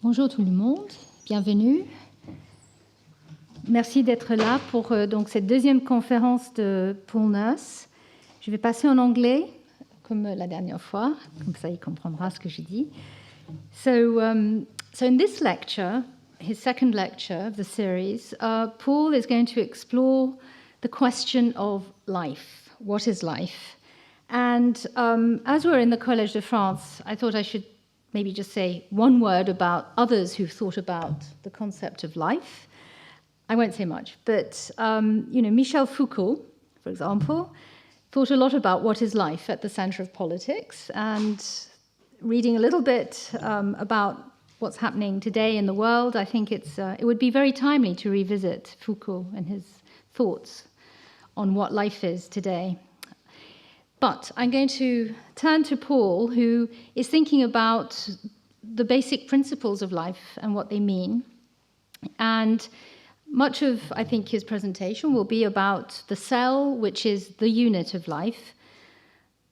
Bonjour tout le monde, bienvenue. Merci d'être là pour donc cette deuxième conférence de Paul Nurse. Je vais passer en anglais, comme la dernière fois, comme ça il comprendra ce que j'ai dit. So in this lecture, his second lecture of the series, Paul is going to explore the question of life. What is life? And as we're in the Collège de France, I thought I should maybe just say one word about others who've thought about the concept of life. I won't say much, but Michel Foucault, for example, thought a lot about what is life at the center of politics, and reading a little bit about what's happening today in the world, I think it would be very timely to revisit Foucault and his thoughts on what life is today. But I'm going to turn to Paul, who is thinking about the basic principles of life and what they mean. And much of, I think, his presentation will be about the cell, which is the unit of life.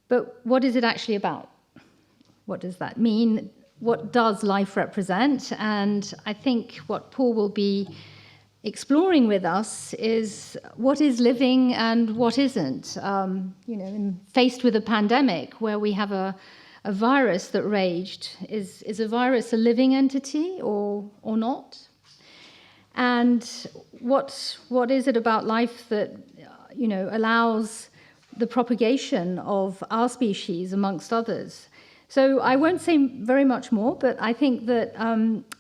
But what is it actually about? What does that mean? What does life represent? And I think what Paul will be exploring with us is what is living and what isn't. Faced with a pandemic where we have a virus that raged, is a virus a living entity or not? And what is it about life that allows the propagation of our species amongst others? So I won't say very much more, but I think that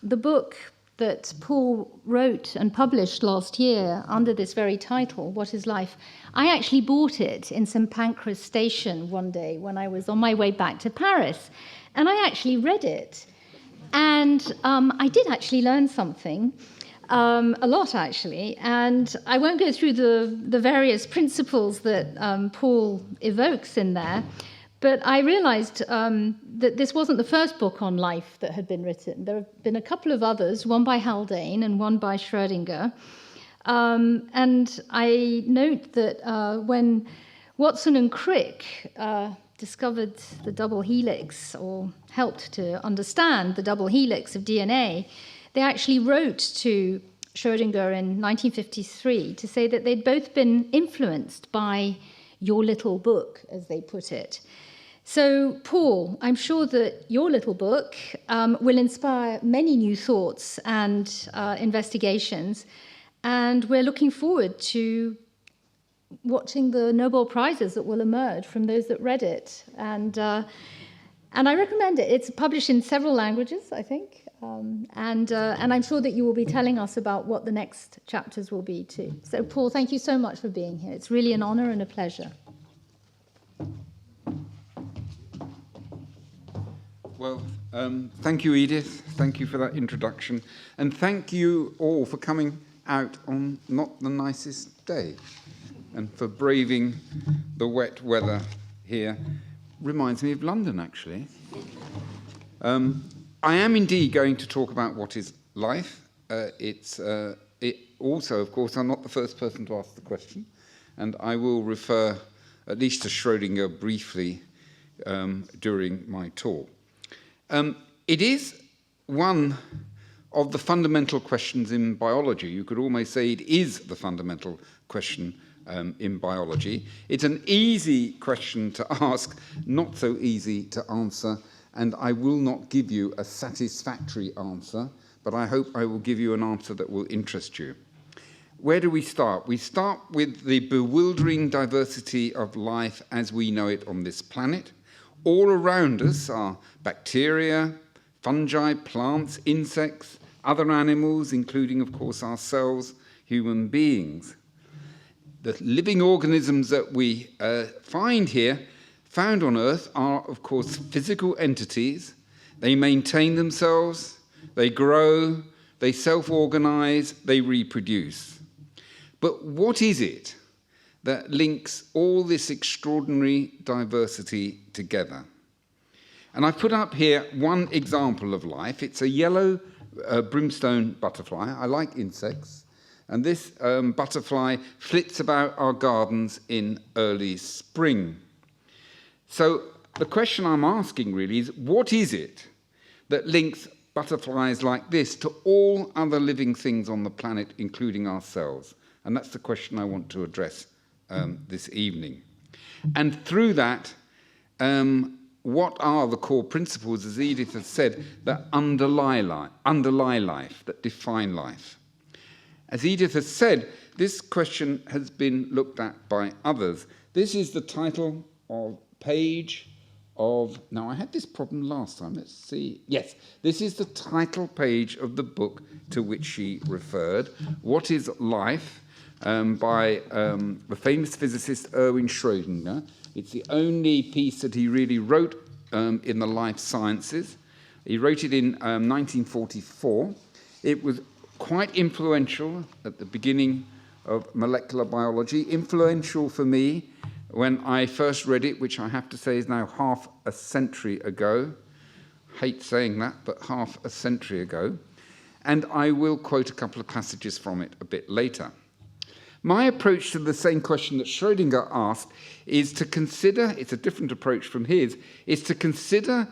the book that Paul wrote and published last year under this very title, What is Life? I actually bought it in St. Pancras station one day when I was on my way back to Paris. And I actually read it. And I did actually learn something, a lot actually. And I won't go through the various principles that Paul evokes in there. But I realized that this wasn't the first book on life that had been written. There have been a couple of others, one by Haldane and one by Schrödinger. And I note that when Watson and Crick discovered the double helix, or helped to understand the double helix of DNA, they actually wrote to Schrödinger in 1953 to say that they'd both been influenced by your little book, as they put it. So, Paul, I'm sure that your little book will inspire many new thoughts and investigations, and we're looking forward to watching the Nobel Prizes that will emerge from those that read it. And I recommend it. It's published in several languages, I think, and I'm sure that you will be telling us about what the next chapters will be too. So, Paul, thank you so much for being here. It's really an honor and a pleasure. Well, thank you, Edith. Thank you for that introduction. And thank you all for coming out on not the nicest day and for braving the wet weather here. Reminds me of London, actually. I am indeed going to talk about what is life. It also, of course, I'm not the first person to ask the question, and I will refer at least to Schrödinger briefly during my talk. It is one of the fundamental questions in biology. You could almost say it is the fundamental question in biology. It's an easy question to ask, not so easy to answer, and I will not give you a satisfactory answer, but I hope I will give you an answer that will interest you. Where do we start? We start with the bewildering diversity of life as we know it on this planet. All around us are bacteria, fungi, plants, insects, other animals, including, of course, ourselves, human beings. The living organisms that we find here, found on Earth, are, of course, physical entities. They maintain themselves, they grow, they self-organize, they reproduce. But what is it that links all this extraordinary diversity together? And I've put up here one example of life. It's a yellow brimstone butterfly. I like insects. And this butterfly flits about our gardens in early spring. So the question I'm asking really is, what is it that links butterflies like this to all other living things on the planet, including ourselves? And that's the question I want to address this evening. And through that, what are the core principles, as Edith has said, that underlie life, that define life? As Edith has said, this question has been looked at by others. This is the title of page of... Now, I had this problem last time. Let's see. Yes, this is the title page of the book to which she referred, What is Life? By the famous physicist Erwin Schrödinger. It's the only piece that he really wrote in the life sciences. He wrote it in 1944. It was quite influential at the beginning of molecular biology, influential for me when I first read it, which I have to say is now half a century ago. Hate saying that, but half a century ago. And I will quote a couple of passages from it a bit later. My approach to the same question that Schrödinger asked is to consider, it's a different approach from his, is to consider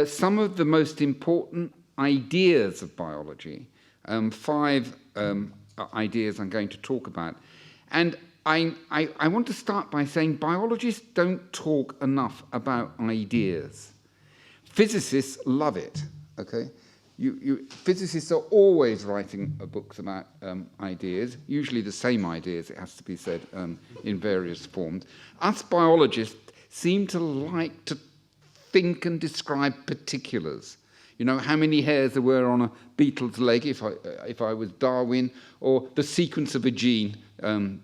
some of the most important ideas of biology, 5 ideas I'm going to talk about. And I want to start by saying biologists don't talk enough about ideas. Physicists love it, okay? Physicists are always writing books about ideas, usually the same ideas, it has to be said, in various forms. Us biologists seem to like to think and describe particulars. You know, how many hairs there were on a beetle's leg if I was Darwin, or the sequence of a gene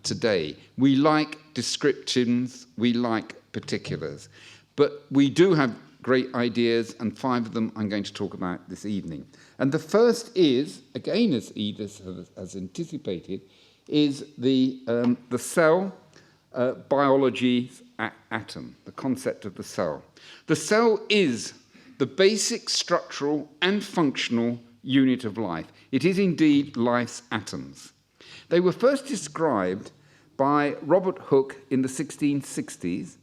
today. We like descriptions, we like particulars. But we do have great ideas, and 5 of them I'm going to talk about this evening. And the first is, again, as Edith has anticipated, is the cell biology atom, the concept of the cell. The cell is the basic structural and functional unit of life. It is indeed life's atoms. They were first described by Robert Hooke in the 1660s,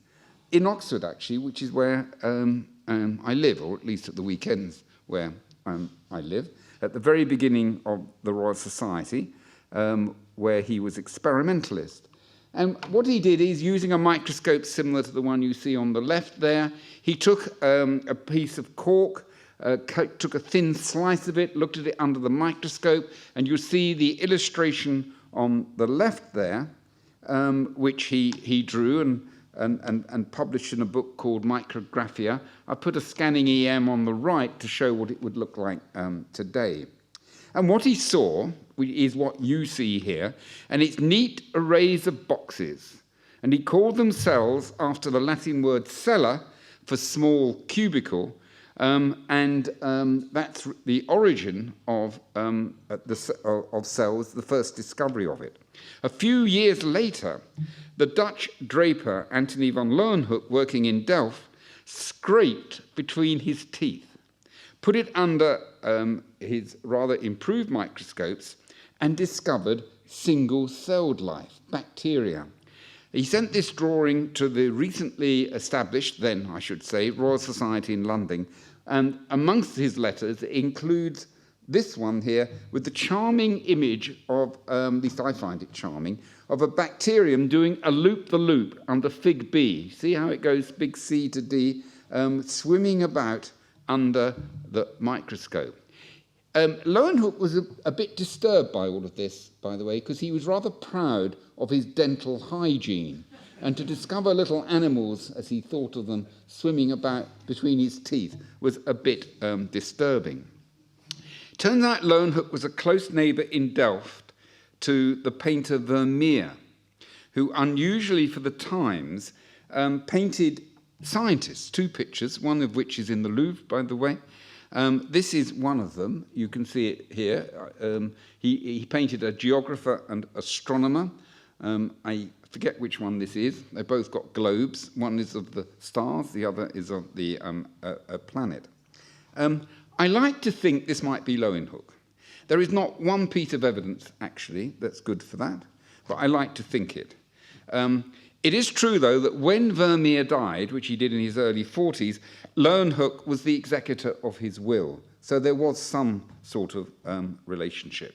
in Oxford, actually, which is where I live, or at least at the weekends where I live, at the very beginning of the Royal Society, where he was experimentalist. And what he did is, using a microscope similar to the one you see on the left there, he took a piece of cork, took a thin slice of it, looked at it under the microscope, and you see the illustration on the left there, which he drew and published in a book called Micrographia. I put a scanning EM on the right to show what it would look like today. And what he saw is what you see here, and it's neat arrays of boxes. And he called them cells after the Latin word cella for small cubicle, and that's the origin of cells, the first discovery of it. A few years later, the Dutch draper Antony van Leeuwenhoek, working in Delft, scraped between his teeth, put it under his rather improved microscopes, and discovered single-celled life, bacteria. He sent this drawing to the recently established, then I should say, Royal Society in London, and amongst his letters it includes this one here with the charming image of, at least I find it charming, of a bacterium doing a loop-the-loop under fig B. See how it goes big C to D, swimming about under the microscope. Leeuwenhoek was a bit disturbed by all of this, by the way, because he was rather proud of his dental hygiene. And to discover little animals, as he thought of them, swimming about between his teeth was a bit disturbing. Turns out Leeuwenhoek was a close neighbour in Delft to the painter Vermeer, who unusually for the times painted scientists, 2 pictures, one of which is in the Louvre, by the way. This is one of them. You can see it here. He painted a geographer and astronomer. I forget which one this is. They both got globes. One is of the stars, the other is of the planet. I like to think this might be Leeuwenhoek. There is not one piece of evidence, actually, that's good for that, but I like to think it. It is true, though, that when Vermeer died, which he did in his early 40s, Leeuwenhoek was the executor of his will. So there was some sort of relationship.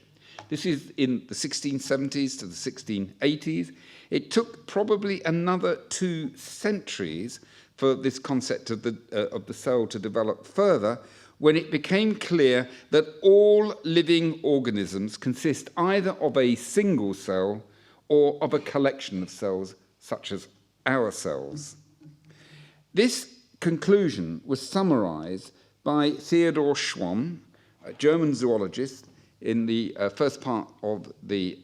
This is in the 1670s to the 1680s. It took probably another 2 centuries for this concept of the cell to develop further, when it became clear that all living organisms consist either of a single cell or of a collection of cells, such as our cells. This conclusion was summarized by Theodor Schwann, a German zoologist, in the first part of the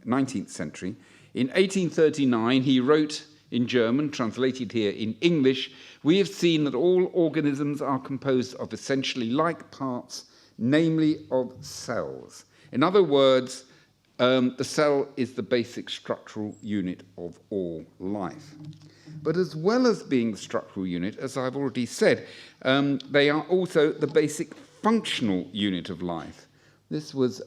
19th century. In 1839, he wrote in German, translated here in English, "We have seen that all organisms are composed of essentially like parts, namely of cells." In other words, the cell is the basic structural unit of all life. But as well as being the structural unit, as I've already said, they are also the basic functional unit of life. This was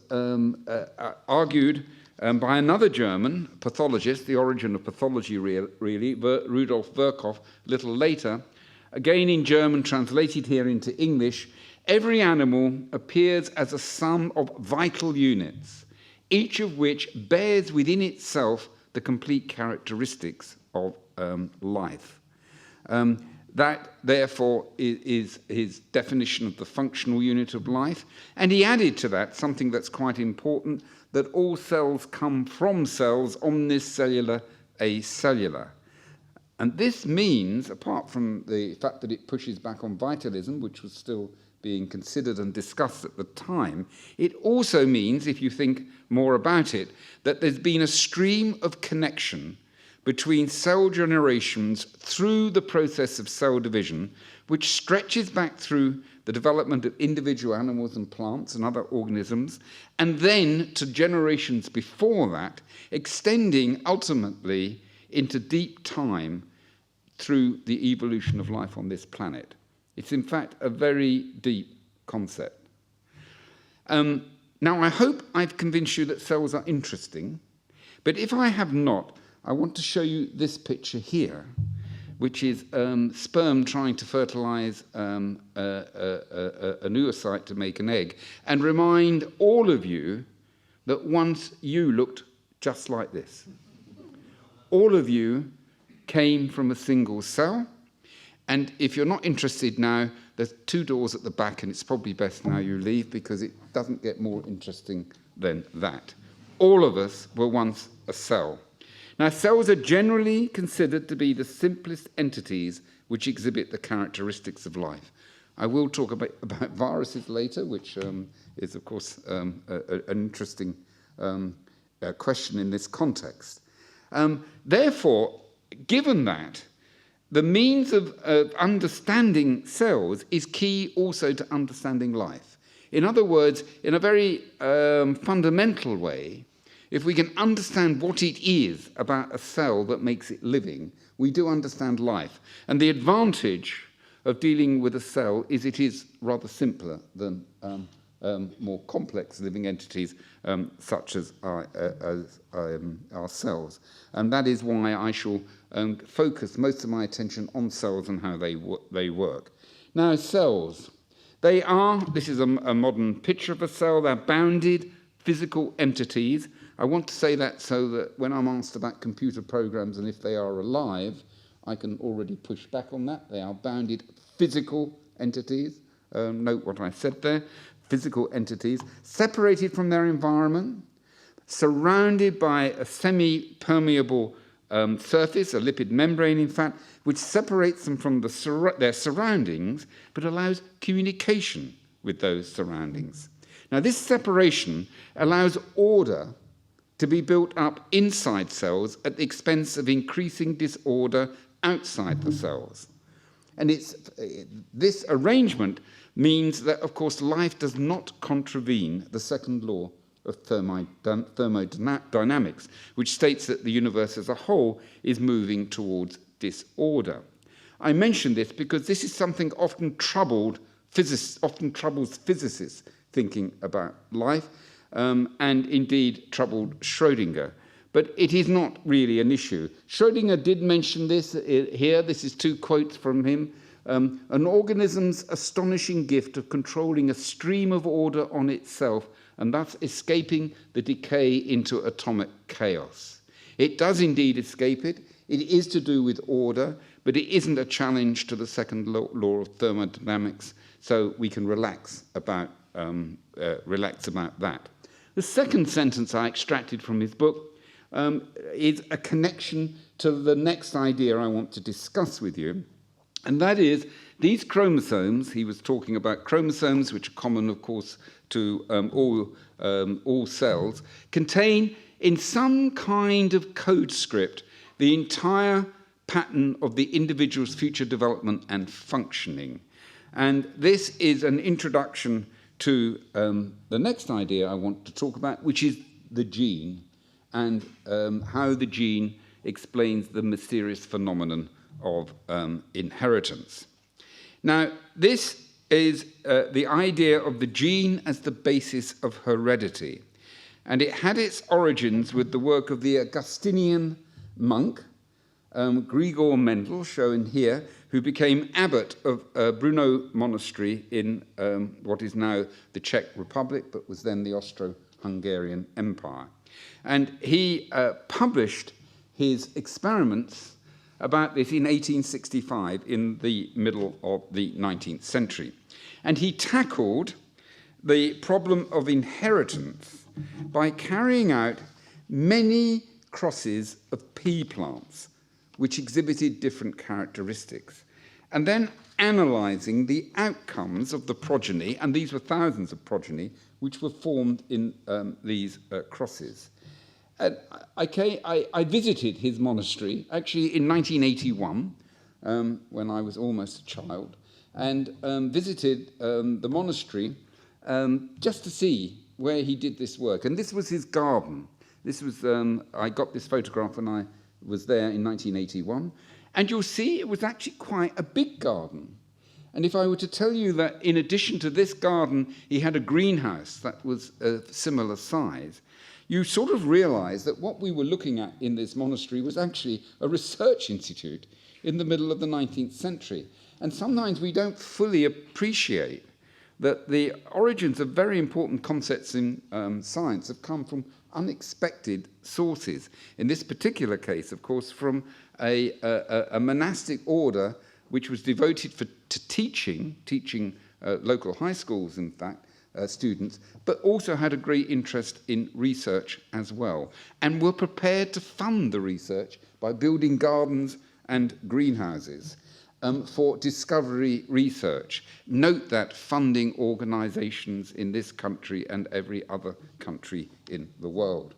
argued by another German pathologist, the origin of pathology really, Rudolf Virchow, a little later. Again in German, translated here into English, "Every animal appears as a sum of vital units, each of which bears within itself the complete characteristics of life." That, therefore, is his definition of the functional unit of life. And he added to that something that's quite important, that all cells come from cells, omnis cellula acellular. And this means, apart from the fact that it pushes back on vitalism, which was still being considered and discussed at the time, it also means, if you think more about it, that there's been a stream of connection between cell generations through the process of cell division, which stretches back through the development of individual animals and plants and other organisms, and then to generations before that, extending ultimately into deep time through the evolution of life on this planet. It's in fact a very deep concept. Now, I hope I've convinced you that cells are interesting, but if I have not, I want to show you this picture here, which is sperm trying to fertilize a oocyte to make an egg, and remind all of you that once you looked just like this. All of you came from a single cell, and if you're not interested now, there's 2 doors at the back, and it's probably best now you leave because it doesn't get more interesting than that. All of us were once a cell. Now, cells are generally considered to be the simplest entities which exhibit the characteristics of life. I will talk about viruses later, which is, of course, an interesting question in this context. Therefore, given that, the means of understanding cells is key also to understanding life. In other words, in a very fundamental way, if we can understand what it is about a cell that makes it living, we do understand life. And the advantage of dealing with a cell is it is rather simpler than more complex living entities such as our cells. And that is why I shall focus most of my attention on cells and how they work. Now, cells, this is a modern picture of a cell, they're bounded physical entities. I want to say that so that when I'm asked about computer programs and if they are alive, I can already push back on that. They are bounded physical entities. Note what I said there. Physical entities, separated from their environment, surrounded by a semi-permeable surface, a lipid membrane, in fact, which separates them from their surroundings, but allows communication with those surroundings. Now, this separation allows order to be built up inside cells at the expense of increasing disorder outside the cells. And this arrangement means that, of course, life does not contravene the second law of thermodynamics, which states that the universe as a whole is moving towards disorder. I mention this because this is something often troubles physicists thinking about life, and indeed troubled Schrödinger. But it is not really an issue. Schrödinger did mention this here. This is 2 quotes from him. an organism's astonishing gift of controlling a stream of order on itself and thus escaping the decay into atomic chaos. It does indeed escape it. It is to do with order, but it isn't a challenge to the second law of thermodynamics, so we can relax about that. The second sentence I extracted from his book is a connection to the next idea I want to discuss with you, and that is these chromosomes. He was talking about chromosomes, which are common, of course, to all cells, contain in some kind of code script the entire pattern of the individual's future development and functioning. And this is an introduction to the next idea I want to talk about, which is the gene, and how the gene explains the mysterious phenomenon of inheritance. Now, this is the idea of the gene as the basis of heredity. And it had its origins with the work of the Augustinian monk, Gregor Mendel, shown here, who became abbot of Brno Monastery in what is now the Czech Republic, but was then the Austro-Hungarian Empire. And he published his experiments about this in 1865, in the middle of the 19th century. And he tackled the problem of inheritance by carrying out many crosses of pea plants, which exhibited different characteristics, and then analysing the outcomes of the progeny, and these were thousands of progeny, which were formed in these crosses. I visited his monastery, actually in 1981, when I was almost a child, and visited the monastery just to see where he did this work. And this was his garden. This was, I got this photograph when I was there in 1981. And you'll see it was actually quite a big garden. And if I were to tell you that in addition to this garden, he had a greenhouse that was a similar size, you sort of realize that what we were looking at in this monastery was actually a research institute in the middle of the 19th century. And sometimes we don't fully appreciate that the origins of very important concepts in science have come from unexpected sources. In this particular case, of course, from a monastic order which was devoted to teaching local high schools, in fact, students, but also had a great interest in research as well, and were prepared to fund the research by building gardens and greenhouses for discovery research. Note that funding organizations in this country and every other country in the world.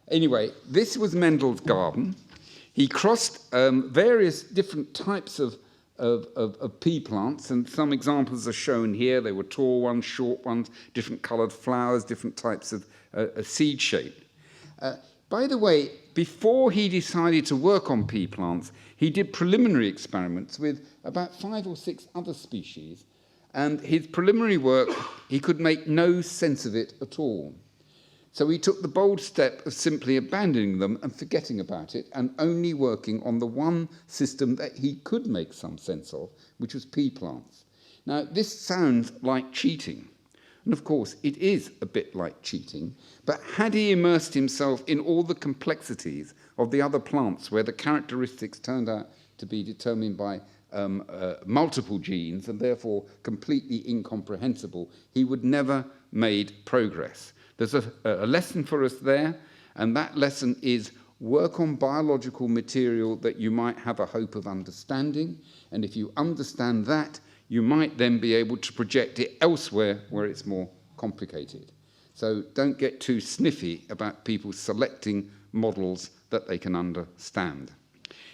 Anyway, this was Mendel's garden. He crossed various different types of pea plants, and some examples are shown here. They were tall ones, short ones, different colored flowers, different types of seed shape. By the way, before he decided to work on pea plants, he did preliminary experiments with about 5 or 6 other species, and his preliminary work, he could make no sense of it at all. So he took the bold step of simply abandoning them and forgetting about it, and only working on the one system that he could make some sense of, which was pea plants. Now, this sounds like cheating. And of course, it is a bit like cheating, but had he immersed himself in all the complexities of the other plants, where the characteristics turned out to be determined by multiple genes and therefore completely incomprehensible, he would never made progress. There's a lesson for us there, and that lesson is work on biological material that you might have a hope of understanding, and if you understand that, you might then be able to project it elsewhere where it's more complicated. So don't get too sniffy about people selecting models that they can understand.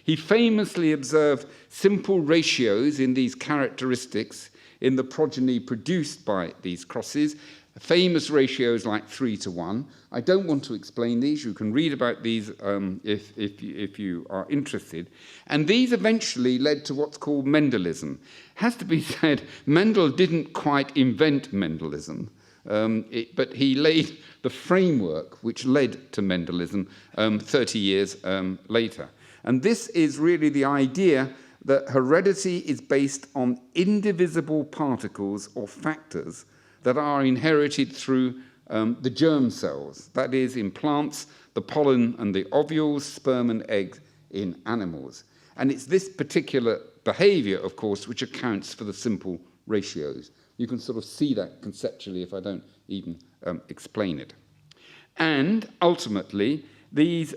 He famously observed simple ratios in these characteristics in the progeny produced by these crosses, famous ratios like 3:1. I don't want to explain these. You can read about these if you are interested. And these eventually led to what's called Mendelism. Has to be said, Mendel didn't quite invent Mendelism, but he laid the framework which led to Mendelism 30 years later. And this is really the idea that heredity is based on indivisible particles or factors that are inherited through the germ cells, that is, in plants, the pollen and the ovules, sperm and eggs in animals. And it's this particular behavior, of course, which accounts for the simple ratios. You can sort of see that conceptually if I don't even explain it. And ultimately, these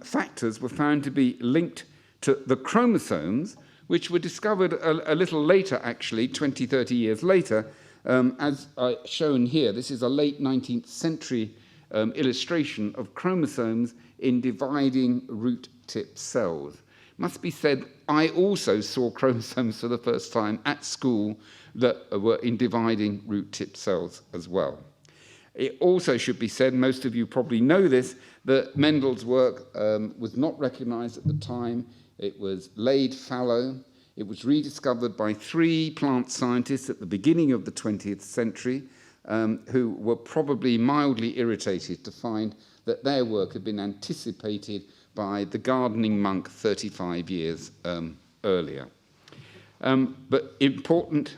factors were found to be linked to the chromosomes, which were discovered a little later, actually, 20, 30 years later, as shown here. This is a late 19th century illustration of chromosomes in dividing root tip cells. Must be said, I also saw chromosomes for the first time at school that were in dividing root tip cells as well. It also should be said, most of you probably know this, that Mendel's work was not recognized at the time. It was laid fallow. It was rediscovered by 3 plant scientists at the beginning of the 20th century who were probably mildly irritated to find that their work had been anticipated by the gardening monk 35 years earlier. But important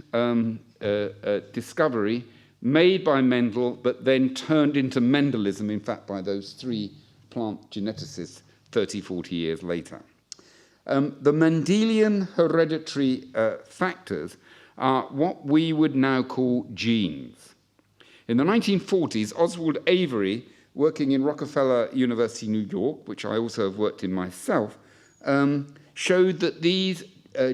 discovery made by Mendel, but then turned into Mendelism, in fact, by those 3 plant geneticists 30, 40 years later. The Mendelian hereditary factors are what we would now call genes. In the 1940s, Oswald Avery, working in Rockefeller University, New York, which I also have worked in myself, showed that these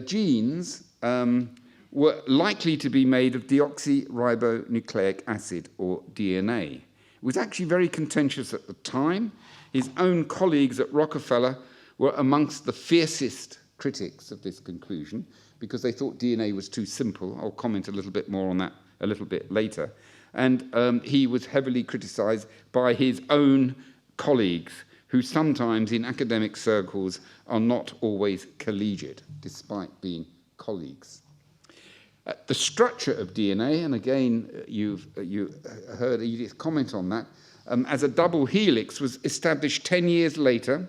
genes were likely to be made of deoxyribonucleic acid, or DNA. It was actually very contentious at the time. His own colleagues at Rockefeller were amongst the fiercest critics of this conclusion because they thought DNA was too simple. I'll comment a little bit more on that a little bit later. And he was heavily criticized by his own colleagues, who sometimes in academic circles are not always collegiate, despite being colleagues. The structure of DNA, and again, you heard Edith comment on that, as a double helix was established 10 years later.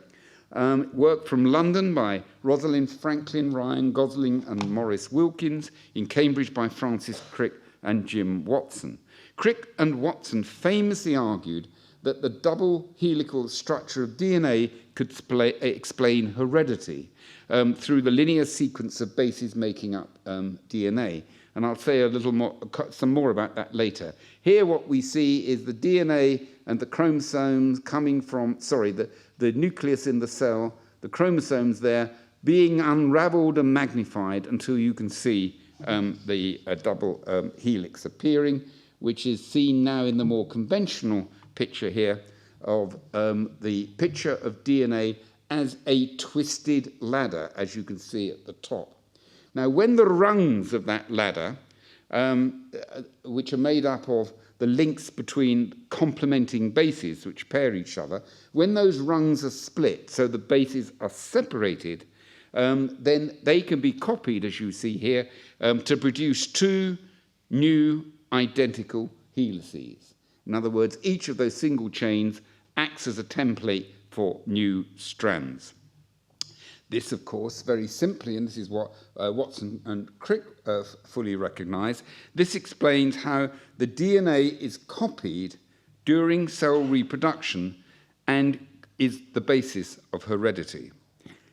Work from London by Rosalind Franklin, Ryan Gosling and Maurice Wilkins, in Cambridge by Francis Crick and Jim Watson. Crick and Watson famously argued that the double helical structure of DNA could explain heredity through the linear sequence of bases making up DNA. And I'll say a little more, some more about that later. Here what we see is the DNA and the chromosomes coming from, the nucleus in the cell, the chromosomes there, being unraveled and magnified until you can see the double helix appearing, which is seen now in the more conventional picture here of the picture of DNA as a twisted ladder, as you can see at the top. Now, when the rungs of that ladder, which are made up of the links between complementing bases which pair each other, when those rungs are split, so the bases are separated, then they can be copied, as you see here, to produce 2 new identical helices. In other words, each of those single chains acts as a template for new strands. This, of course, very simply, and this is what Watson and Crick fully recognize, this explains how the DNA is copied during cell reproduction and is the basis of heredity.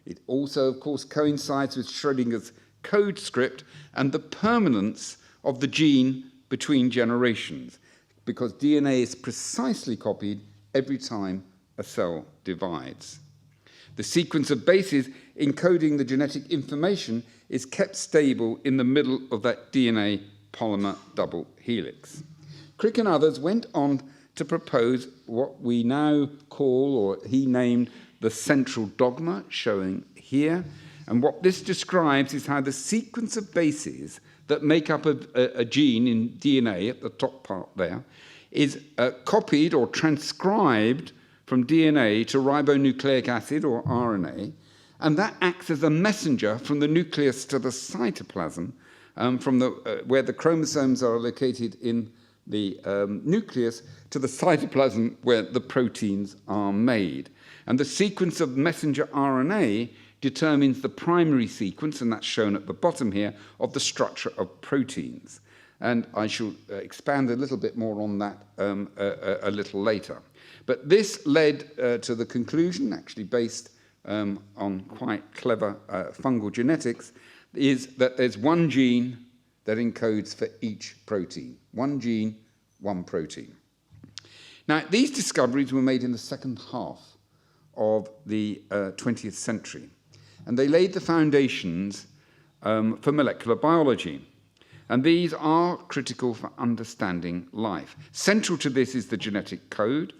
It also, of course, coincides with Schrödinger's code script and the permanence of the gene between generations, because DNA is precisely copied every time a cell divides. The sequence of bases encoding the genetic information is kept stable in the middle of that DNA polymer double helix. Crick and others went on to propose what we now call, or he named, the central dogma, showing here. And what this describes is how the sequence of bases that make up a gene in DNA at the top part there is copied or transcribed from DNA to ribonucleic acid, or RNA, and that acts as a messenger from the nucleus to the cytoplasm, where the chromosomes are located in the nucleus, to the cytoplasm where the proteins are made. And the sequence of messenger RNA determines the primary sequence, and that's shown at the bottom here, of the structure of proteins. And I shall expand a little bit more on that a little later. But this led to the conclusion, actually based on quite clever fungal genetics, is that there's one gene that encodes for each protein. One gene, one protein. Now, these discoveries were made in the second half of the 20th century, and they laid the foundations for molecular biology. And these are critical for understanding life. Central to this is the genetic code.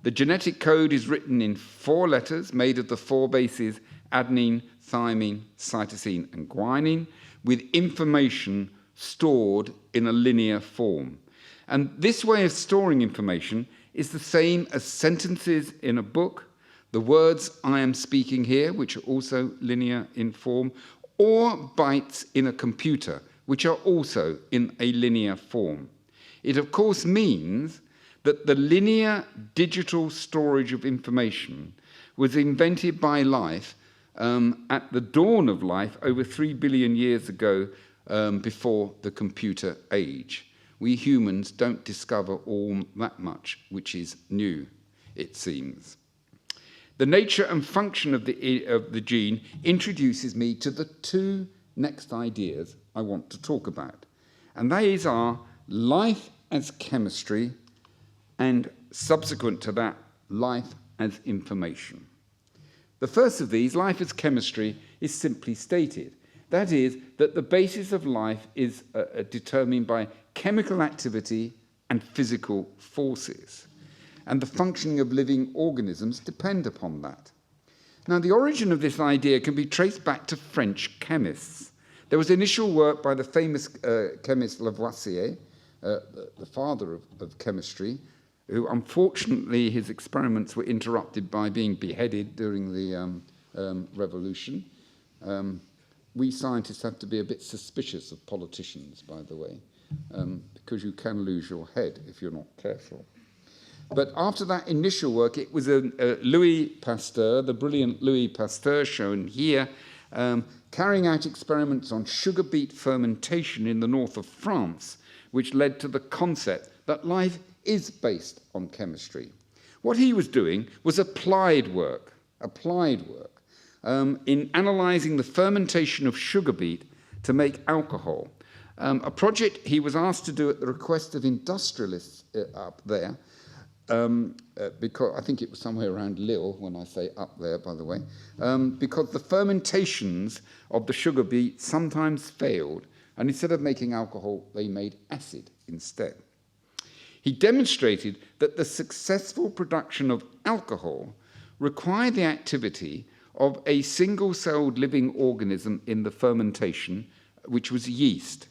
The genetic code is written in 4 letters made of the 4 bases adenine, thymine, cytosine, and guanine, with information stored in a linear form. And this way of storing information is the same as sentences in a book, the words I am speaking here, which are also linear in form, or bytes in a computer, which are also in a linear form. It, of course, means that the linear digital storage of information was invented by life at the dawn of life over 3 billion years ago, before the computer age. We humans don't discover all that much which is new, it seems. The nature and function of the gene introduces me to the 2 next ideas I want to talk about. And these are life as chemistry and, subsequent to that, life as information. The first of these, life as chemistry, is simply stated. That is, that the basis of life is determined by chemical activity and physical forces. And the functioning of living organisms depend upon that. Now, the origin of this idea can be traced back to French chemists. There was initial work by the famous chemist Lavoisier, the father of chemistry, who unfortunately his experiments were interrupted by being beheaded during the Revolution. We scientists have to be a bit suspicious of politicians, by the way, because you can lose your head if you're not careful. But after that initial work, it was Louis Pasteur, the brilliant Louis Pasteur, shown here, carrying out experiments on sugar beet fermentation in the north of France, which led to the concept that life is based on chemistry. What he was doing was applied work, in analysing the fermentation of sugar beet to make alcohol. A project he was asked to do at the request of industrialists up there, because I think it was somewhere around Lille, when I say up there, by the way, because the fermentations of the sugar beet sometimes failed, and instead of making alcohol, they made acid instead. He demonstrated that the successful production of alcohol required the activity of a single-celled living organism in the fermentation, which was yeast.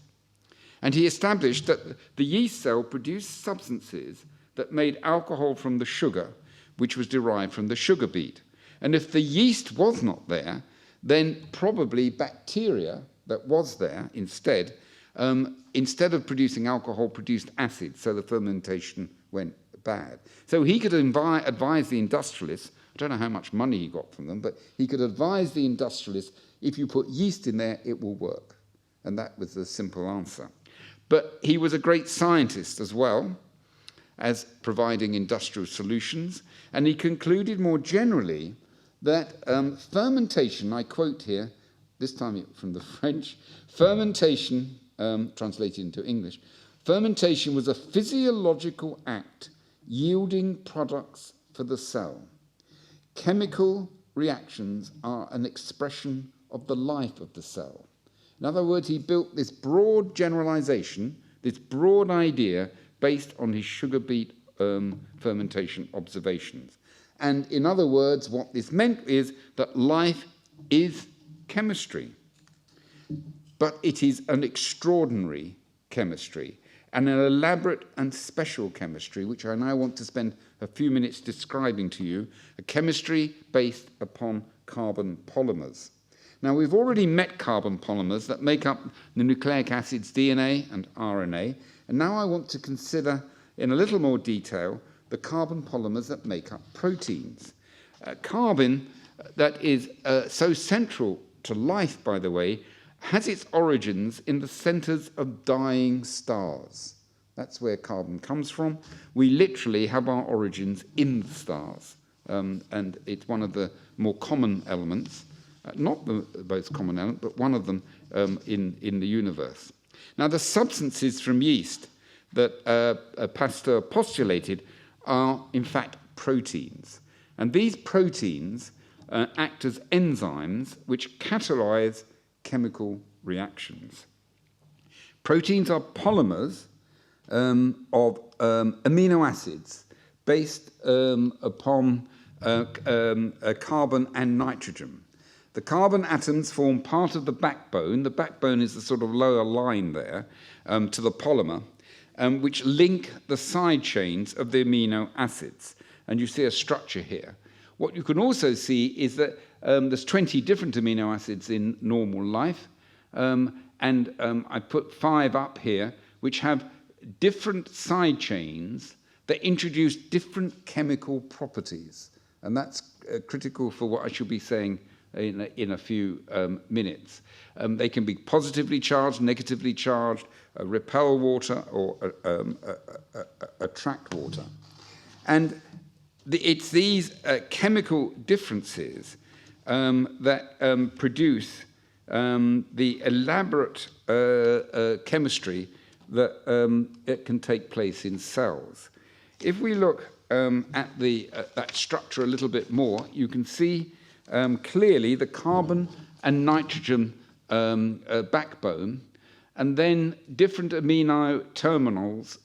And he established that the yeast cell produced substances that made alcohol from the sugar, which was derived from the sugar beet. And if the yeast was not there, then probably bacteria that was there instead of producing alcohol, produced acid, so the fermentation went bad. So he could advise the industrialists, I don't know how much money he got from them, but he could advise the industrialists, if you put yeast in there, it will work. And that was the simple answer. But he was a great scientist as well, as providing industrial solutions, and he concluded more generally that fermentation, I quote here, this time from the French, fermentation, translated into English, fermentation was a physiological act yielding products for the cell. Chemical reactions are an expression of the life of the cell. In other words, he built this broad generalization, this broad idea based on his sugar beet fermentation observations. And in other words, what this meant is that life is chemistry, but it is an extraordinary chemistry, and an elaborate and special chemistry, which I now want to spend a few minutes describing to you, a chemistry based upon carbon polymers. Now, we've already met carbon polymers that make up the nucleic acids DNA and RNA, and now I want to consider in a little more detail the carbon polymers that make up proteins. Carbon that is so central to life, by the way, has its origins in the centers of dying stars. That's where carbon comes from. We literally have our origins in the stars, and it's one of the more common elements, not the most common element, but one of them in the universe. Now, the substances from yeast that Pasteur postulated are, in fact, proteins. And these proteins act as enzymes which catalyze chemical reactions. Proteins are polymers of amino acids based upon carbon and nitrogen. The carbon atoms form part of the backbone. The backbone is the sort of lower line there to the polymer, which link the side chains of the amino acids. And you see a structure here. What you can also see is that there's 20 different amino acids in normal life, and I put 5 up here, which have different side chains that introduce different chemical properties. And that's critical for what I shall be saying in a few minutes. They can be positively charged, negatively charged, repel water, or attract water. And it's these chemical differences that produce the elaborate chemistry that can take place in cells. If we look at that structure a little bit more, you can see clearly the carbon and nitrogen backbone, and then different amino terminals,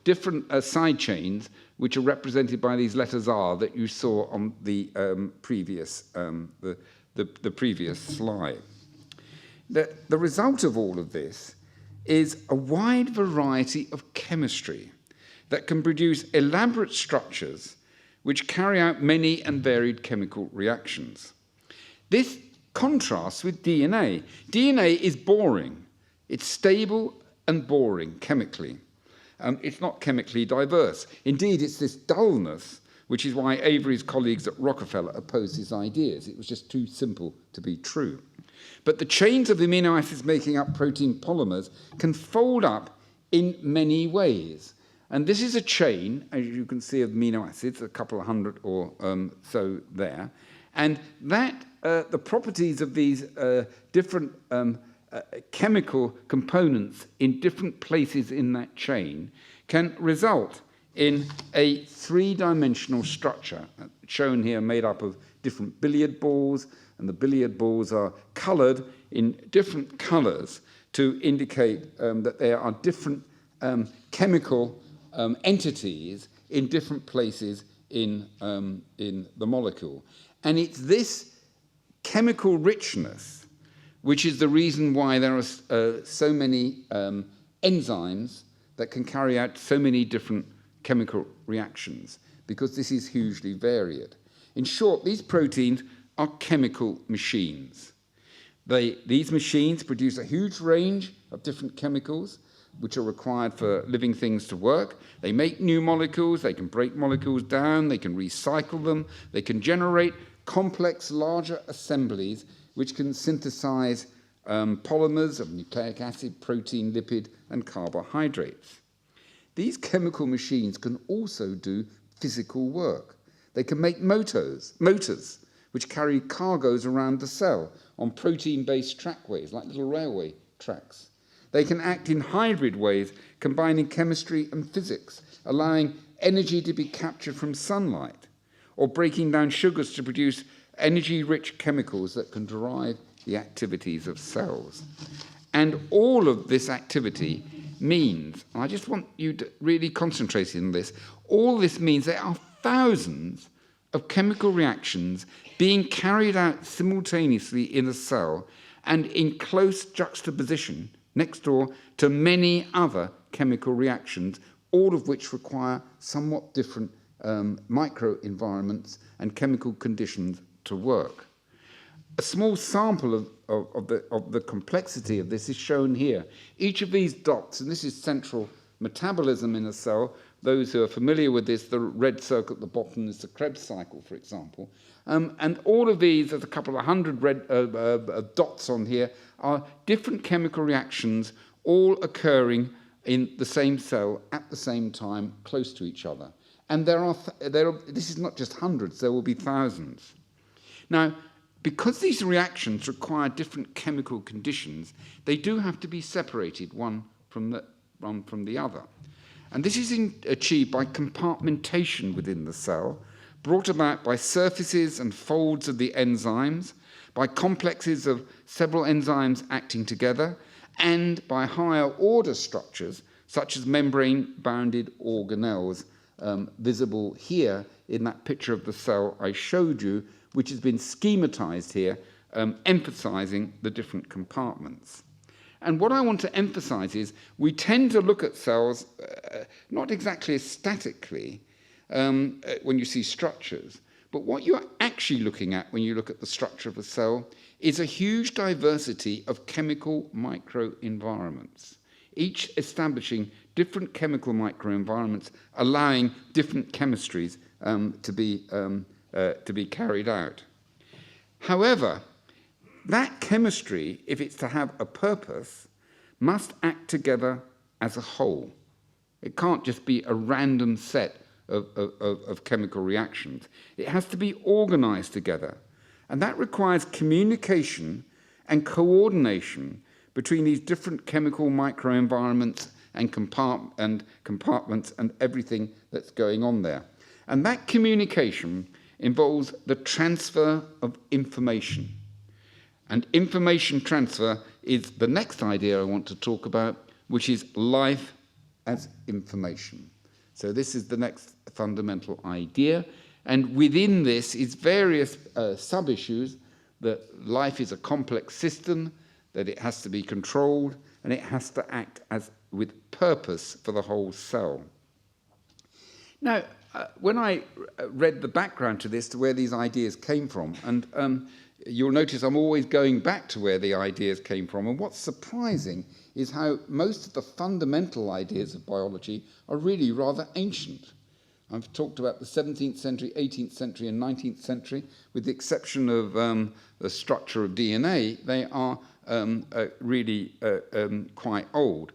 different side chains, which are represented by these letters R that you saw on the previous slide. The result of all of this is a wide variety of chemistry that can produce elaborate structures which carry out many and varied chemical reactions. This contrasts with DNA. DNA is boring. It's stable and boring chemically. It's not chemically diverse. Indeed, it's this dullness, which is why Avery's colleagues at Rockefeller opposed his ideas. It was just too simple to be true. But the chains of amino acids making up protein polymers can fold up in many ways. And this is a chain, as you can see, of amino acids, a couple of hundred or so there. And that the properties of these different chemical components in different places in that chain can result in a three-dimensional structure, shown here, made up of different billiard balls, and the billiard balls are colored in different colors to indicate that there are different chemical entities in different places in the molecule. And it's this chemical richness which is the reason why there are so many enzymes that can carry out so many different chemical reactions, because this is hugely varied. In short, these proteins are chemical machines. These machines produce a huge range of different chemicals which are required for living things to work. They make new molecules, they can break molecules down, they can recycle them, they can generate complex, larger assemblies which can synthesize polymers of nucleic acid, protein, lipid, and carbohydrates. These chemical machines can also do physical work. They can make motors, which carry cargoes around the cell on protein-based trackways, like little railway tracks. They can act in hybrid ways, combining chemistry and physics, allowing energy to be captured from sunlight, or breaking down sugars to produce energy-rich chemicals that can drive the activities of cells. And all of this activity means, and I just want you to really concentrate on this, all this means there are thousands of chemical reactions being carried out simultaneously in a cell and in close juxtaposition next door to many other chemical reactions, all of which require somewhat different microenvironments and chemical conditions to work. A small sample of the complexity of this is shown here. Each of these dots, and this is central metabolism in a cell, those who are familiar with this, the red circle at the bottom is the Krebs cycle, for example. And all of these, there's a couple of hundred red dots on here, are different chemical reactions all occurring in the same cell at the same time, close to each other. And this is not just hundreds, there will be thousands. Now, because these reactions require different chemical conditions, they do have to be separated one from the other. And this is achieved by compartmentation within the cell, brought about by surfaces and folds of the enzymes, by complexes of several enzymes acting together, and by higher order structures, such as membrane-bounded organelles, visible here in that picture of the cell I showed you, which has been schematized here, emphasizing the different compartments. And what I want to emphasize is we tend to look at cells not exactly statically when you see structures, but what you're actually looking at when you look at the structure of a cell is a huge diversity of chemical microenvironments, each establishing different chemical microenvironments, allowing different chemistries to be carried out. However, that chemistry, if it's to have a purpose, must act together as a whole. It can't just be a random set of chemical reactions. It has to be organized together. And that requires communication and coordination between these different chemical microenvironments and compartments and everything that's going on there. And that communication involves the transfer of information. And information transfer is the next idea I want to talk about, which is life as information. So this is the next fundamental idea. And within this is various sub-issues, that life is a complex system, that it has to be controlled, and it has to act with purpose for the whole cell. Now, when I read the background to this, to where these ideas came from, and you'll notice I'm always going back to where the ideas came from, and what's surprising is how most of the fundamental ideas of biology are really rather ancient. I've talked about the 17th century, 18th century, and 19th century. With the exception of the structure of DNA, they are really quite old.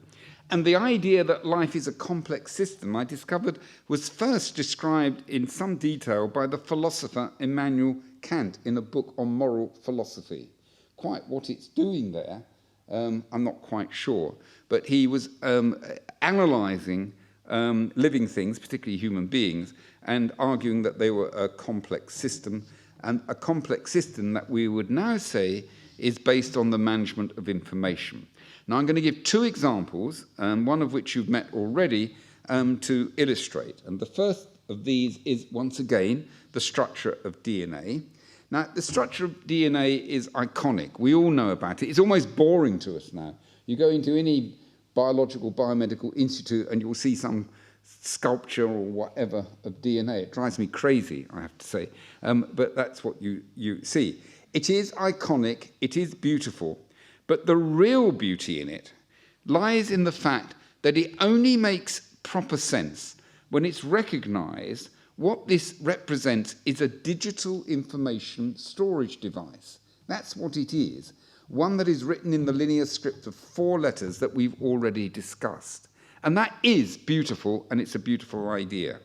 And the idea that life is a complex system, I discovered, was first described in some detail by the philosopher Immanuel Kant in a book on moral philosophy. Quite what it's doing there, I'm not quite sure. But he was analysing living things, particularly human beings, and arguing that they were a complex system, and a complex system that we would now say is based on the management of information. Now, I'm going to give two examples, one of which you've met already, to illustrate. And the first of these is, once again, the structure of DNA. Now, the structure of DNA is iconic. We all know about it. It's almost boring to us now. You go into any biological, biomedical institute and you'll see some sculpture or whatever of DNA. It drives me crazy, I have to say. But that's what you see. It is iconic. It is beautiful. But the real beauty in it lies in the fact that it only makes proper sense when it's recognized what this represents is a digital information storage device. That's what it is, one that is written in the linear script of 4 letters that we've already discussed. And that is beautiful, and it's a beautiful idea.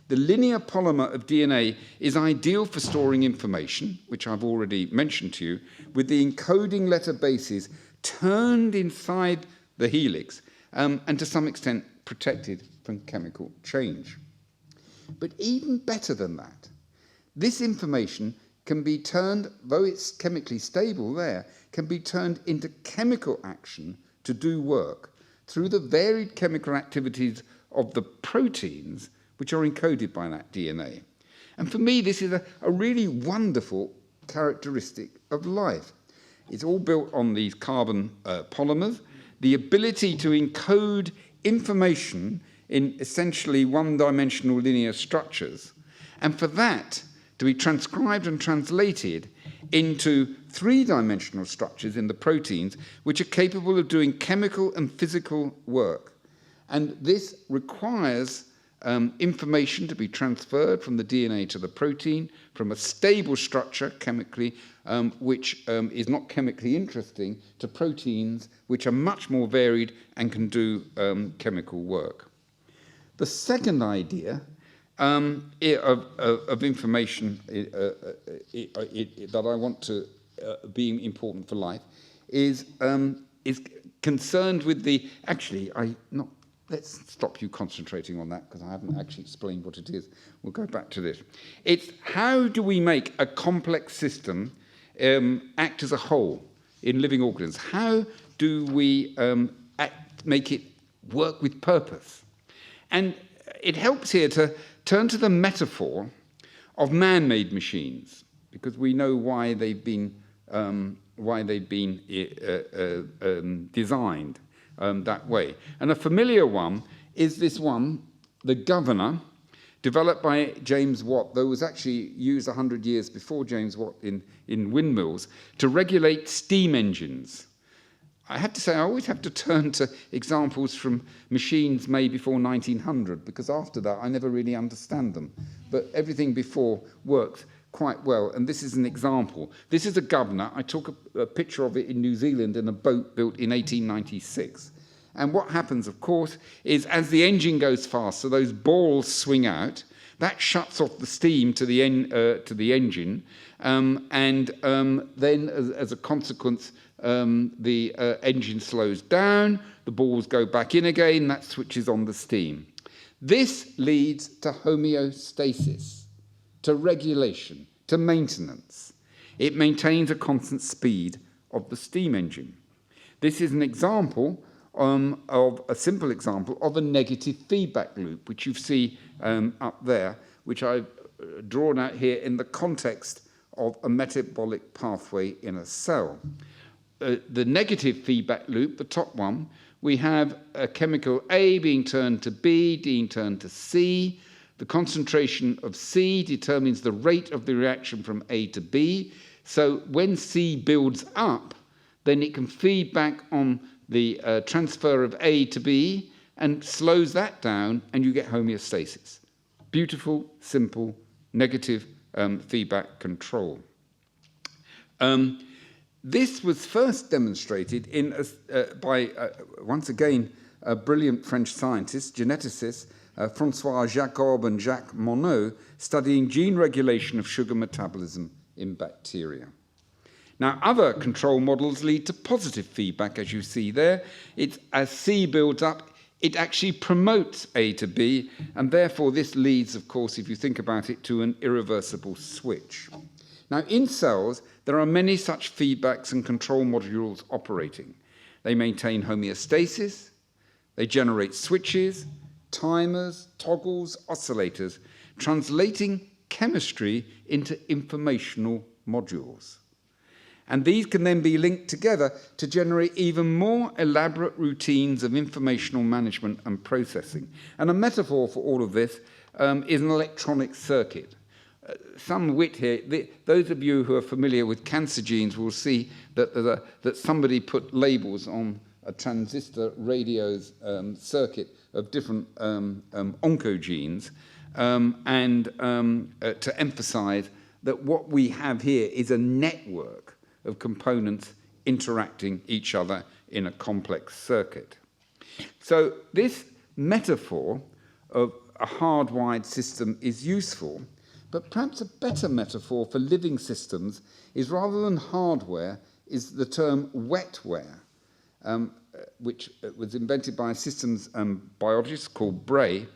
The linear polymer of DNA is ideal for storing information, which I've already mentioned to you, with the encoding letter bases turned inside the helix and to some extent protected from chemical change. But even better than that, this information can be turned, though it's chemically stable there, can be turned into chemical action to do work through the varied chemical activities of the proteins which are encoded by that DNA. And for me, this is a really wonderful characteristic of life. It's all built on these carbon polymers, the ability to encode information in essentially one-dimensional linear structures, and for that to be transcribed and translated into 3-dimensional structures in the proteins, which are capable of doing chemical and physical work. And this requires information to be transferred from the DNA to the protein from a stable structure chemically, which is not chemically interesting, to proteins which are much more varied and can do chemical work. The second idea of information that I want to be important for life is concerned with the, let's stop you concentrating on that because I haven't actually explained what it is. We'll go back to this. It's how do we make a complex system act as a whole in living organisms? How do we make it work with purpose? And it helps here to turn to the metaphor of man-made machines, because we know why they've been designed that way. And a familiar one is this one, the Governor, developed by James Watt, though it was actually used 100 years before James Watt in windmills, to regulate steam engines. I have to say, I always have to turn to examples from machines made before 1900, because after that, I never really understand them. But everything before works quite well, and this is an example. This is a Governor. I took a picture of it in New Zealand in a boat built in 1896. And what happens, of course, is as the engine goes fast, so those balls swing out, that shuts off the steam to the engine, and then as a consequence, the engine slows down, the balls go back in again, that switches on the steam. This leads to homeostasis, to regulation, to maintenance. It maintains a constant speed of the steam engine. This is an example of a simple example of a negative feedback loop, which you see up there, which I've drawn out here in the context of a metabolic pathway in a cell. The negative feedback loop, the top one, we have a chemical A being turned to B, being turned to C. The concentration of C determines the rate of the reaction from A to B. So when C builds up, then it can feed back on the transfer of A to B and slows that down, and you get homeostasis. Beautiful, simple, negative feedback control. This was first demonstrated by, once again, a brilliant French scientist, geneticists, François Jacob and Jacques Monod, studying gene regulation of sugar metabolism in bacteria. Now, other control models lead to positive feedback, as you see there. As C builds up, it actually promotes A to B, and therefore this leads, of course, if you think about it, to an irreversible switch. Now, in cells, there are many such feedbacks and control modules operating. They maintain homeostasis, they generate switches, timers, toggles, oscillators, translating chemistry into informational modules. And these can then be linked together to generate even more elaborate routines of informational management and processing. And a metaphor for all of this is an electronic circuit. Some wit here, those of you who are familiar with cancer genes will see that somebody put labels on a transistor radio's circuit of different oncogenes to emphasize that what we have here is a network of components interacting each other in a complex circuit. So this metaphor of a hardwired system is useful, but perhaps a better metaphor for living systems is, rather than hardware, is the term wetware, which was invented by a systems biologist called Bray,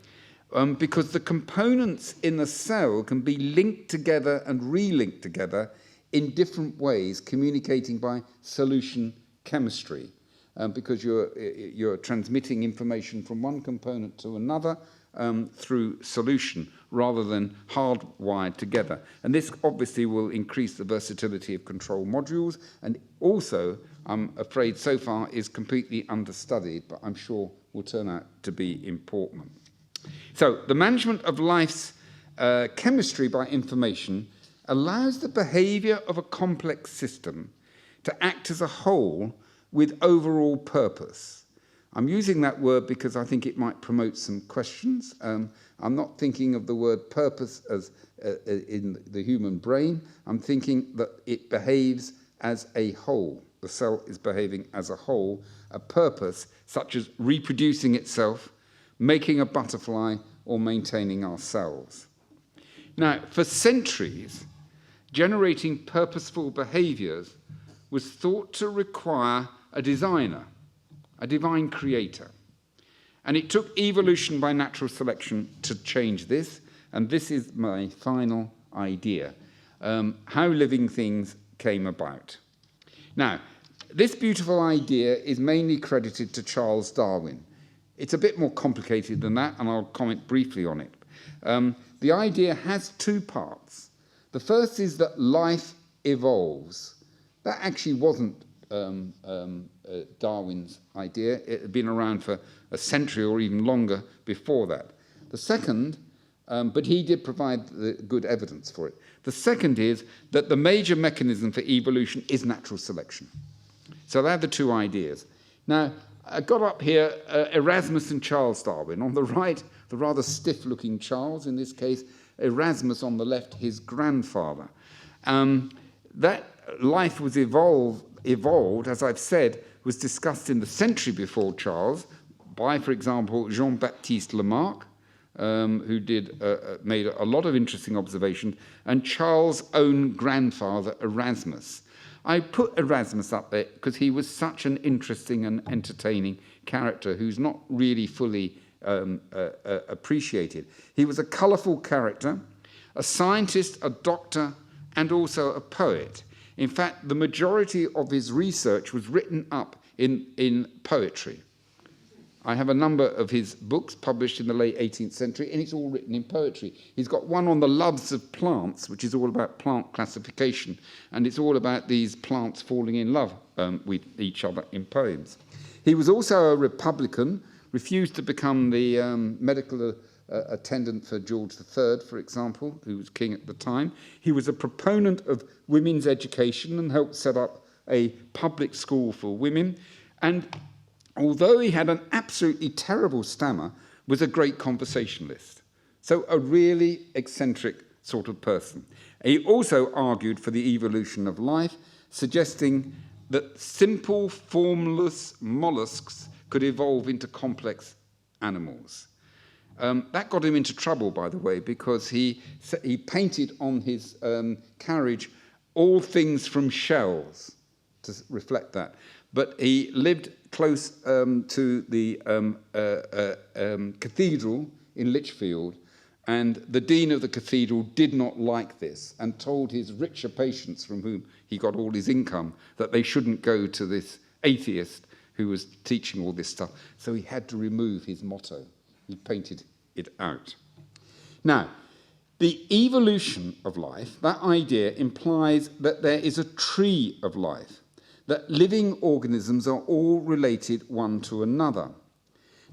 because the components in the cell can be linked together and relinked together in different ways, communicating by solution chemistry, because you're transmitting information from one component to another through solution rather than hardwired together. And this obviously will increase the versatility of control modules, and also, I'm afraid so far, is completely understudied, but I'm sure will turn out to be important. So the management of life's chemistry by information allows the behavior of a complex system to act as a whole with overall purpose. I'm using that word because I think it might promote some questions. I'm not thinking of the word purpose as in the human brain. I'm thinking that it behaves as a whole. The cell is behaving as a whole, a purpose such as reproducing itself, making a butterfly, or maintaining our cells. Now, for centuries, generating purposeful behaviors was thought to require a designer, a divine creator. And it took evolution by natural selection to change this, and this is my final idea, how living things came about. Now, this beautiful idea is mainly credited to Charles Darwin. It's a bit more complicated than that, and I'll comment briefly on it. The idea has two parts. The first is that life evolves. That actually wasn't Darwin's idea. It had been around for a century or even longer before that. The second, but he did provide the good evidence for it. The second is that the major mechanism for evolution is natural selection. So they have the two ideas. Now, I got up here Erasmus and Charles Darwin. On the right, the rather stiff-looking Charles, in this case, Erasmus on the left, his grandfather. That life was evolved, as I've said, was discussed in the century before Charles by, for example, Jean-Baptiste Lamarck, who made a lot of interesting observations, and Charles' own grandfather, Erasmus. I put Erasmus up there because he was such an interesting and entertaining character who's not really fully appreciated. He was a colourful character, a scientist, a doctor, and also a poet. In fact, the majority of his research was written up in poetry. I have a number of his books published in the late 18th century, and it's all written in poetry. He's got one on the loves of plants, which is all about plant classification, and it's all about these plants falling in love with each other in poems. He was also a Republican, refused to become the medical attendant for George III, for example, who was king at the time. He was a proponent of women's education and helped set up a public school for women. And although he had an absolutely terrible stammer, was a great conversationalist. So a really eccentric sort of person. He also argued for the evolution of life, suggesting that simple, formless mollusks could evolve into complex animals. That got him into trouble, by the way, because he painted on his carriage all things from shells to reflect that. But he lived close to the cathedral in Lichfield, and the dean of the cathedral did not like this and told his richer patients, from whom he got all his income, that they shouldn't go to this atheist who was teaching all this stuff. So he had to remove his motto. He painted it out. Now, the evolution of life, that idea implies that there is a tree of life, that living organisms are all related one to another.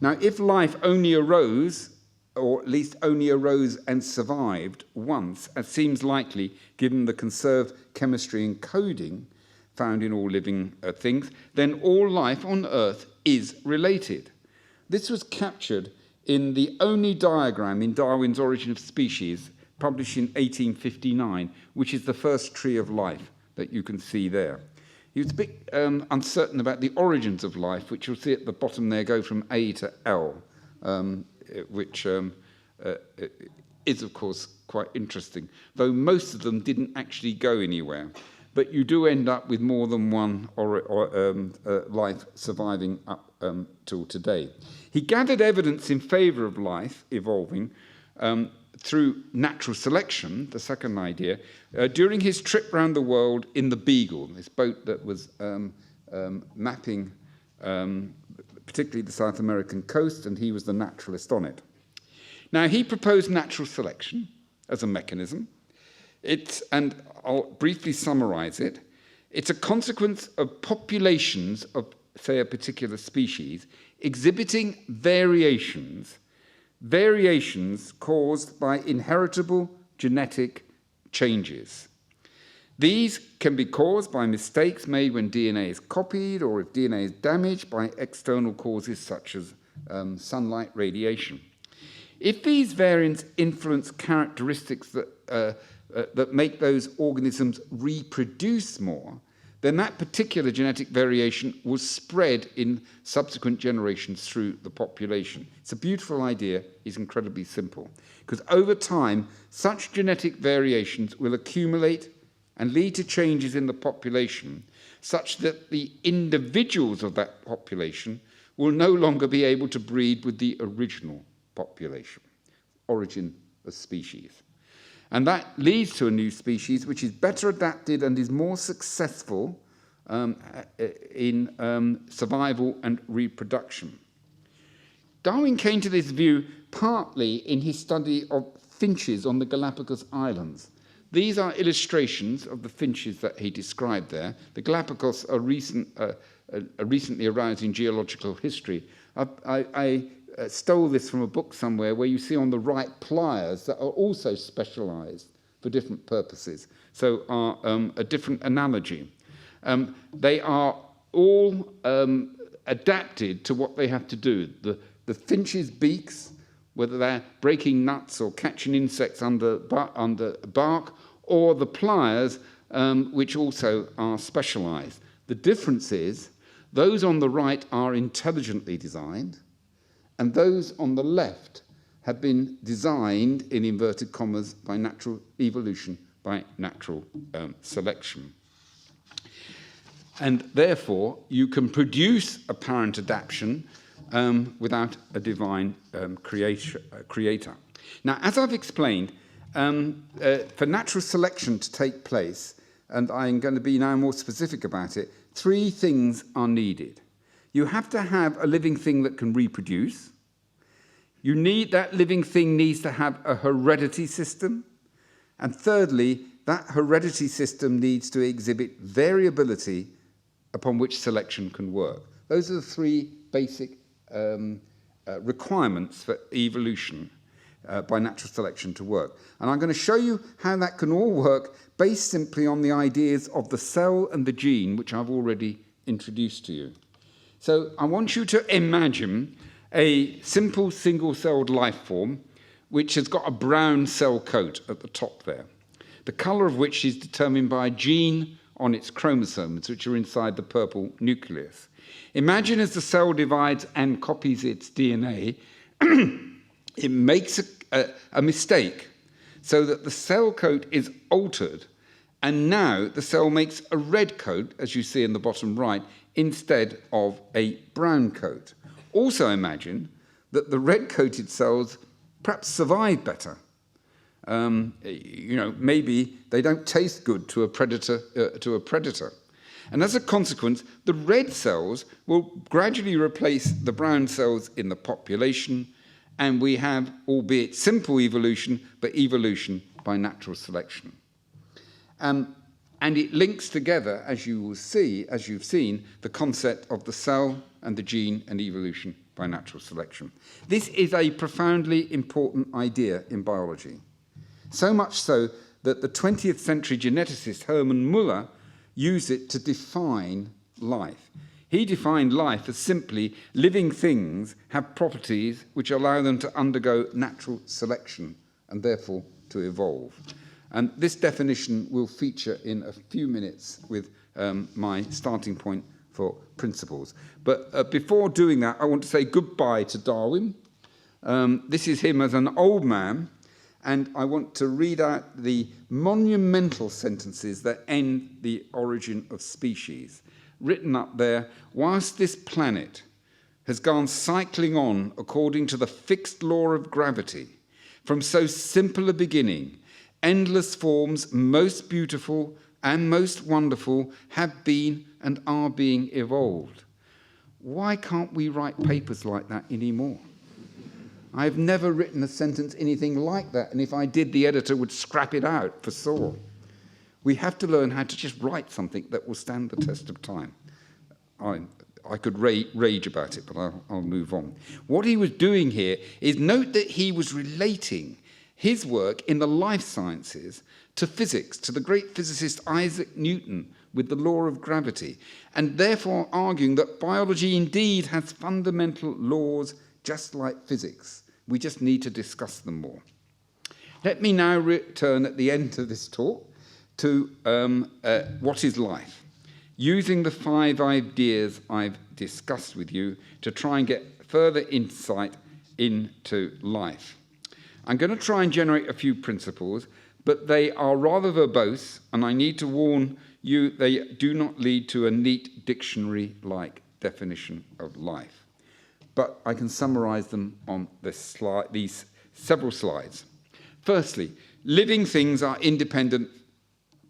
Now, if life only arose, or at least only arose and survived once, as seems likely given the conserved chemistry and coding found in all living things, then all life on Earth is related. This was captured in the only diagram in Darwin's Origin of Species, published in 1859, which is the first tree of life that you can see there. He was a bit uncertain about the origins of life, which you'll see at the bottom there go from A to L, which is, of course, quite interesting, though most of them didn't actually go anywhere. But you do end up with more than one life surviving up till today. He gathered evidence in favour of life evolving through natural selection, the second idea, during his trip around the world in the Beagle, this boat that was mapping particularly the South American coast, and he was the naturalist on it. Now, he proposed natural selection as a mechanism. And I'll briefly summarize it. It's a consequence of populations of, say, a particular species exhibiting variations caused by inheritable genetic changes. These can be caused by mistakes made when DNA is copied or if DNA is damaged by external causes such as sunlight radiation. If these variants influence characteristics that make those organisms reproduce more, then that particular genetic variation will spread in subsequent generations through the population. It's a beautiful idea. It's incredibly simple. Because over time, such genetic variations will accumulate and lead to changes in the population such that the individuals of that population will no longer be able to breed with the original population, origin of species. And that leads to a new species which is better adapted and is more successful in survival and reproduction. Darwin came to this view partly in his study of finches on the Galapagos Islands. These are illustrations of the finches that he described there. The Galapagos are recently arising geological history. I stole this from a book somewhere where you see on the right pliers that are also specialized for different purposes, so are a different analogy. They are all adapted to what they have to do. The finches' beaks, whether they're breaking nuts or catching insects under bark, or the pliers, which also are specialized. The difference is those on the right are intelligently designed, and those on the left have been designed, in inverted commas, by natural evolution, by natural selection. And therefore, you can produce apparent adaptation without a divine creator. Now, as I've explained, for natural selection to take place, and I'm going to be now more specific about it, three things are needed. You have to have a living thing that can reproduce. That living thing needs to have a heredity system. And thirdly, that heredity system needs to exhibit variability upon which selection can work. Those are the three basic requirements for evolution by natural selection to work. And I'm going to show you how that can all work based simply on the ideas of the cell and the gene, which I've already introduced to you. So I want you to imagine a simple single-celled life form which has got a brown cell coat at the top there, the colour of which is determined by a gene on its chromosomes, which are inside the purple nucleus. Imagine as the cell divides and copies its DNA, it makes a mistake so that the cell coat is altered, and now the cell makes a red coat, as you see in the bottom right, instead of a brown coat. Also imagine that the red-coated cells perhaps survive better. Maybe they don't taste good to a predator. And as a consequence, the red cells will gradually replace the brown cells in the population, and we have, albeit simple evolution, but evolution by natural selection. And it links together, as you've seen, the concept of the cell and the gene and evolution by natural selection. This is a profoundly important idea in biology. So much so that the 20th century geneticist Hermann Müller used it to define life. He defined life as simply living things have properties which allow them to undergo natural selection and therefore to evolve. And this definition will feature in a few minutes with my starting point for principles. But before doing that, I want to say goodbye to Darwin. This is him as an old man, and I want to read out the monumental sentences that end the origin of species, written up there: whilst this planet has gone cycling on according to the fixed law of gravity, from so simple a beginning, endless forms, most beautiful and most wonderful, have been and are being evolved. Why can't we write papers like that anymore? I've never written a sentence anything like that, and if I did, the editor would scrap it out for sure. We have to learn how to just write something that will stand the test of time. I could rage about it, but I'll move on. What he was doing here is note that he was relating his work in the life sciences to physics, to the great physicist Isaac Newton with the law of gravity, and therefore arguing that biology indeed has fundamental laws just like physics. We just need to discuss them more. Let me now return at the end of this talk to what is life, using the 5 ideas I've discussed with you to try and get further insight into life. I'm going to try and generate a few principles, but they are rather verbose, and I need to warn you they do not lead to a neat dictionary-like definition of life. But I can summarize them on these several slides. Firstly, living things are independent,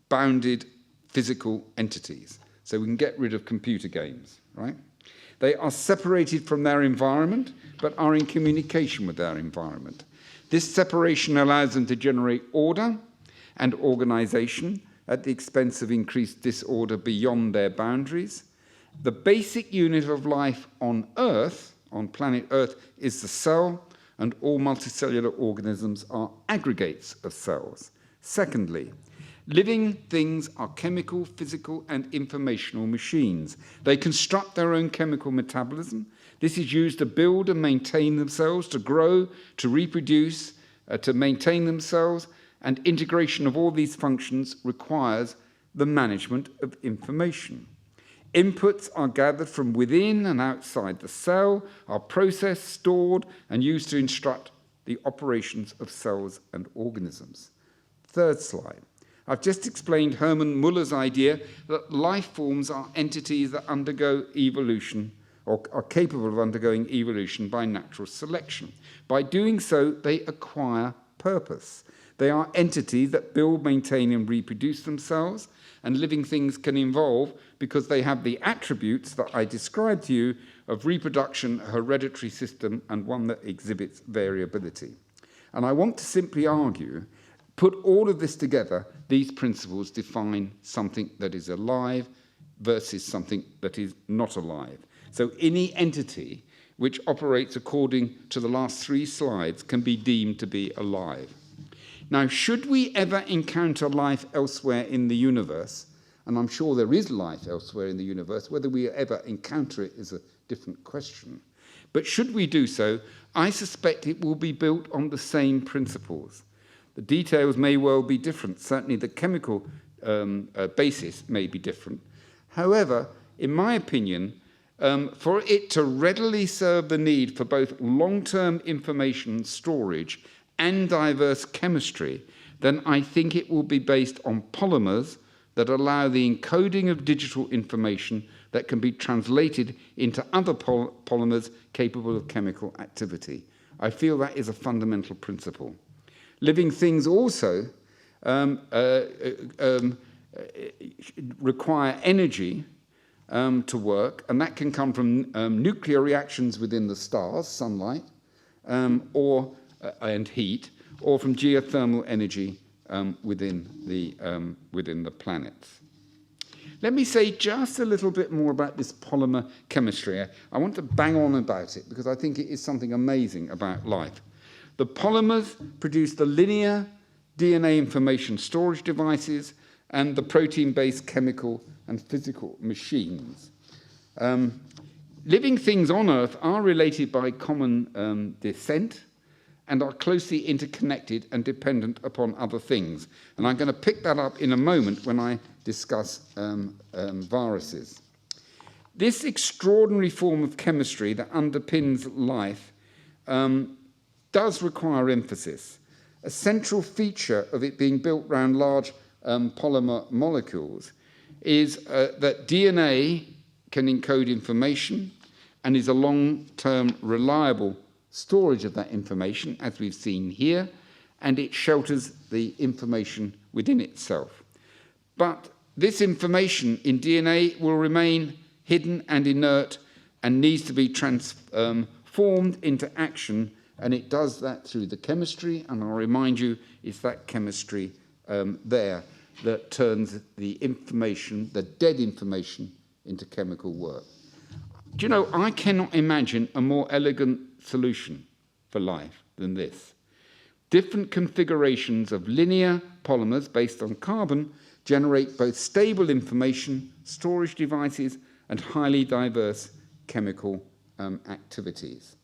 bounded physical entities. So we can get rid of computer games, right? They are separated from their environment, but are in communication with their environment. This separation allows them to generate order and organization at the expense of increased disorder beyond their boundaries. The basic unit of life on Earth, on planet Earth, is the cell, and all multicellular organisms are aggregates of cells. Secondly, living things are chemical, physical, and informational machines. They construct their own chemical metabolism. This is used to build and maintain themselves, to grow, to reproduce, to maintain themselves, and integration of all these functions requires the management of information. Inputs are gathered from within and outside the cell, are processed, stored, and used to instruct the operations of cells and organisms. Third slide. I've just explained Hermann Muller's idea that life forms are entities that undergo evolution or are capable of undergoing evolution by natural selection. By doing so, they acquire purpose. They are entities that build, maintain, and reproduce themselves, and living things can evolve because they have the attributes that I described to you of reproduction, a hereditary system, and one that exhibits variability. And I want to simply argue, put all of this together, these principles define something that is alive versus something that is not alive. So any entity which operates according to the last 3 slides can be deemed to be alive. Now, should we ever encounter life elsewhere in the universe, and I'm sure there is life elsewhere in the universe, whether we ever encounter it is a different question, but should we do so, I suspect it will be built on the same principles. The details may well be different. Certainly the chemical basis may be different. However, in my opinion, for it to readily serve the need for both long-term information storage and diverse chemistry, then I think it will be based on polymers that allow the encoding of digital information that can be translated into other polymers capable of chemical activity. I feel that is a fundamental principle. Living things also require energy to work, and that can come from nuclear reactions within the stars, sunlight, and heat, or from geothermal energy within the planets. Let me say just a little bit more about this polymer chemistry. I want to bang on about it because I think it is something amazing about life. The polymers produce the linear DNA information storage devices and the protein-based chemical and physical machines. Living things on Earth are related by common descent and are closely interconnected and dependent upon other things. And I'm going to pick that up in a moment when I discuss viruses. This extraordinary form of chemistry that underpins life does require emphasis. A central feature of it being built around large polymer molecules is that DNA can encode information and is a long-term reliable storage of that information, as we've seen here, and it shelters the information within itself. But this information in DNA will remain hidden and inert and needs to be transformed into action, and it does that through the chemistry, and I'll remind you, it's that chemistry there that turns the information, the dead information, into chemical work. Do you know, I cannot imagine a more elegant solution for life than this. Different configurations of linear polymers based on carbon generate both stable information, storage devices, and highly diverse chemical activities.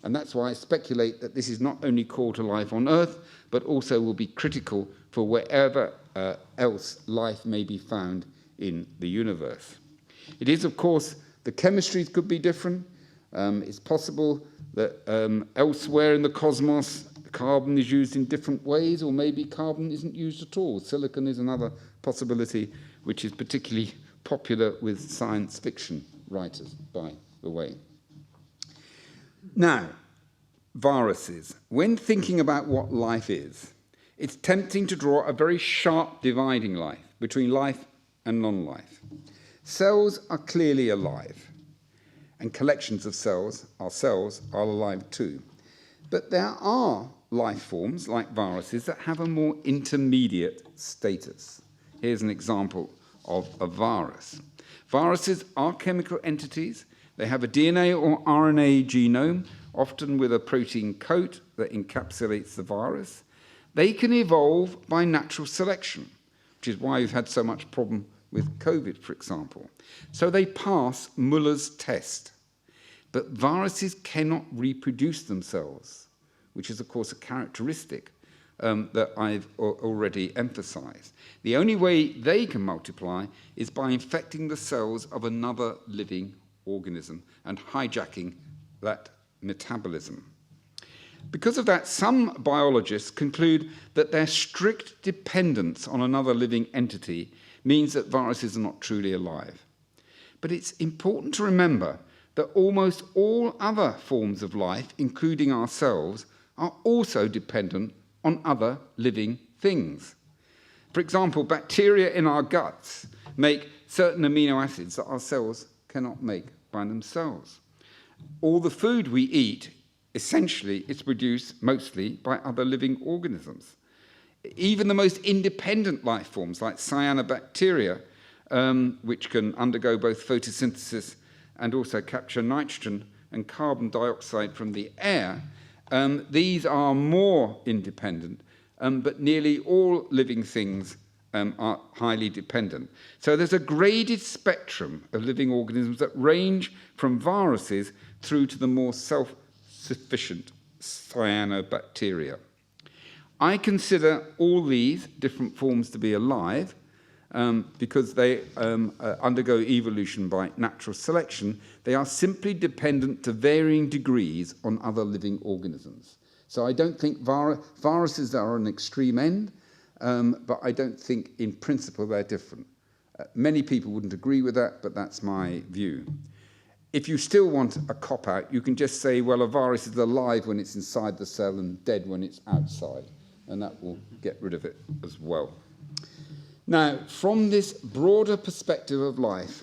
And that's why I speculate that this is not only core to life on Earth, but also will be critical for wherever else life may be found in the universe. It is, of course, the chemistries could be different. It's possible that elsewhere in the cosmos, carbon is used in different ways, or maybe carbon isn't used at all. Silicon is another possibility, which is particularly popular with science fiction writers, by the way. Now, viruses. When thinking about what life is, it's tempting to draw a very sharp dividing line between life and non-life. Cells are clearly alive, and collections of cells, our cells, are alive too. But there are life forms, like viruses, that have a more intermediate status. Here's an example of a virus. Viruses are chemical entities. They have a DNA or RNA genome, often with a protein coat that encapsulates the virus. They can evolve by natural selection, which is why we've had so much problem with COVID, for example. So they pass Muller's test. But viruses cannot reproduce themselves, which is, of course, a characteristic that I've already emphasized. The only way they can multiply is by infecting the cells of another living organism and hijacking that metabolism. Because of that, some biologists conclude that their strict dependence on another living entity means that viruses are not truly alive. But it's important to remember that almost all other forms of life, including ourselves, are also dependent on other living things. For example, bacteria in our guts make certain amino acids that our cells cannot make by themselves. All the food we eat, essentially, is produced mostly by other living organisms. Even the most independent life forms, like cyanobacteria, which can undergo both photosynthesis and also capture nitrogen and carbon dioxide from the air, these are more independent, but nearly all living things are highly dependent. So there's a graded spectrum of living organisms that range from viruses through to the more self-sufficient cyanobacteria. I consider all these different forms to be alive because they undergo evolution by natural selection. They are simply dependent to varying degrees on other living organisms. So I don't think viruses are an extreme end, but I don't think in principle they're different. Many people wouldn't agree with that, but that's my view. If you still want a cop-out, you can just say, well, a virus is alive when it's inside the cell and dead when it's outside, and that will get rid of it as well. Now, from this broader perspective of life,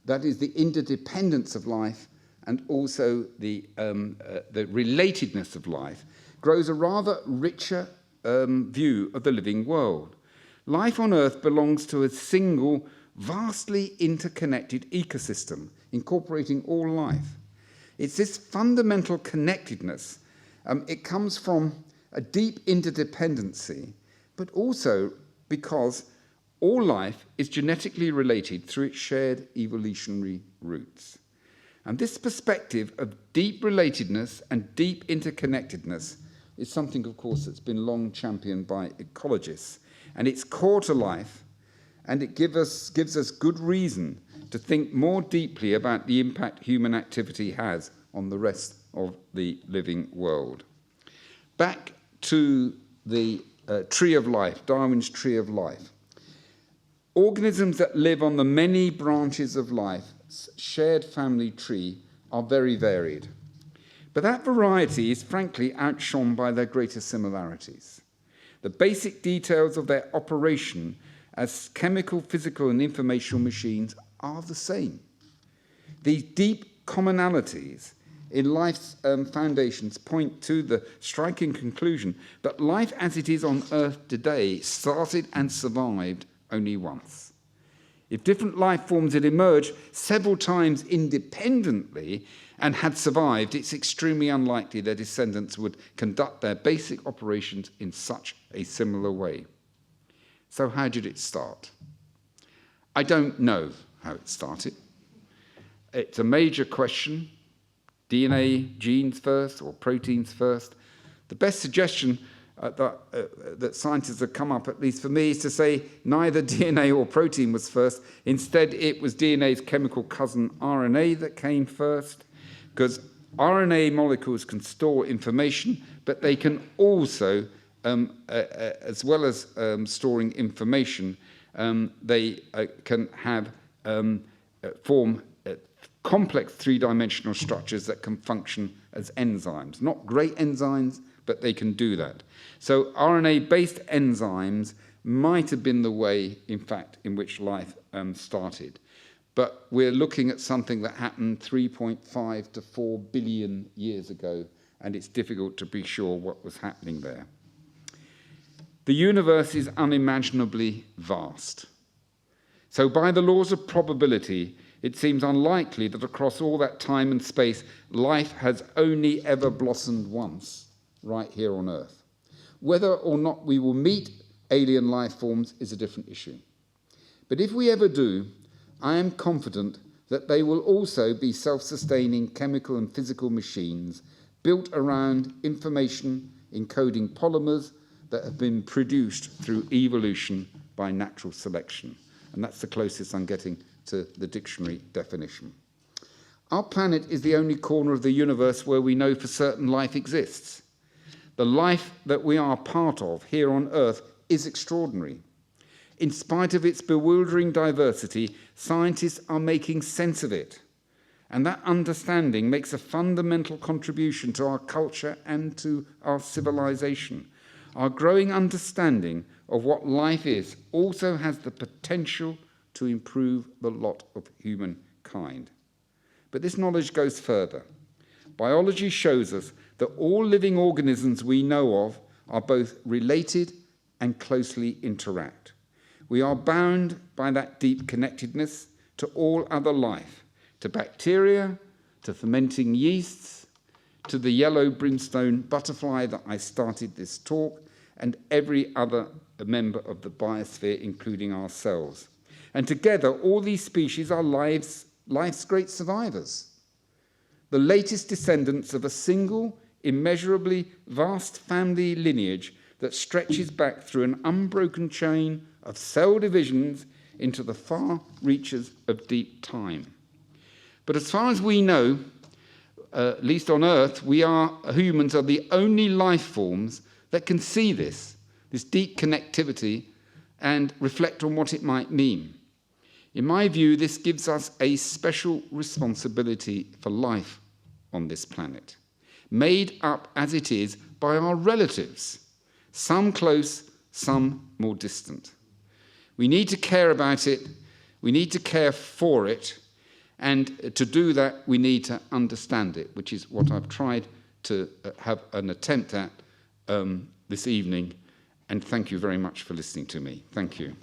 that is the interdependence of life and also the relatedness of life, grows a rather richer view of the living world. Life on Earth belongs to a single, vastly interconnected ecosystem, incorporating all life. It's this fundamental connectedness. It comes from a deep interdependency, but also because all life is genetically related through its shared evolutionary roots. And this perspective of deep relatedness and deep interconnectedness is something, of course, that's been long championed by ecologists. And it's core to life, and it gives us good reason to think more deeply about the impact human activity has on the rest of the living world. Back to the tree of life, Darwin's tree of life. Organisms that live on the many branches of life's shared family tree are very varied. But that variety is frankly outshone by their greater similarities. The basic details of their operation as chemical, physical, and informational machines are the same. These deep commonalities in life's foundations point to the striking conclusion that life as it is on Earth today started and survived only once. If different life forms had emerged several times independently and had survived, it's extremely unlikely their descendants would conduct their basic operations in such a similar way. So how did it start? I don't know how it started. It's a major question. DNA, genes first, or proteins first? The best suggestion that scientists have come up, at least for me, is to say neither DNA or protein was first. Instead, it was DNA's chemical cousin RNA that came first, because RNA molecules can store information, but they can also, as well as storing information, they can have form complex three-dimensional structures that can function as enzymes. Not great enzymes, but they can do that. So RNA-based enzymes might have been the way, in fact, in which life started. But we're looking at something that happened 3.5 to 4 billion years ago, and it's difficult to be sure what was happening there. The universe is unimaginably vast. So by the laws of probability, it seems unlikely that across all that time and space, life has only ever blossomed once, right here on Earth. Whether or not we will meet alien life forms is a different issue. But if we ever do, I am confident that they will also be self-sustaining chemical and physical machines built around information encoding polymers that have been produced through evolution by natural selection. And that's the closest I'm getting to the dictionary definition. Our planet is the only corner of the universe where we know for certain life exists. The life that we are part of here on Earth is extraordinary. In spite of its bewildering diversity, scientists are making sense of it. And that understanding makes a fundamental contribution to our culture and to our civilization. Our growing understanding of what life is also has the potential to improve the lot of humankind. But this knowledge goes further. Biology shows us that all living organisms we know of are both related and closely interact. We are bound by that deep connectedness to all other life, to bacteria, to fermenting yeasts, to the yellow brimstone butterfly that I started this talk, and every other member of the biosphere, including ourselves. And together, all these species are life's great survivors, the latest descendants of a single, immeasurably vast family lineage that stretches back through an unbroken chain of cell divisions into the far reaches of deep time. But as far as we know, at least on Earth, humans are the only life forms that can see this deep connectivity, and reflect on what it might mean. In my view, this gives us a special responsibility for life on this planet, made up as it is by our relatives, some close, some more distant. We need to care about it, we need to care for it, and to do that, we need to understand it, which is what I've tried to have an attempt at this evening. And thank you very much for listening to me. Thank you.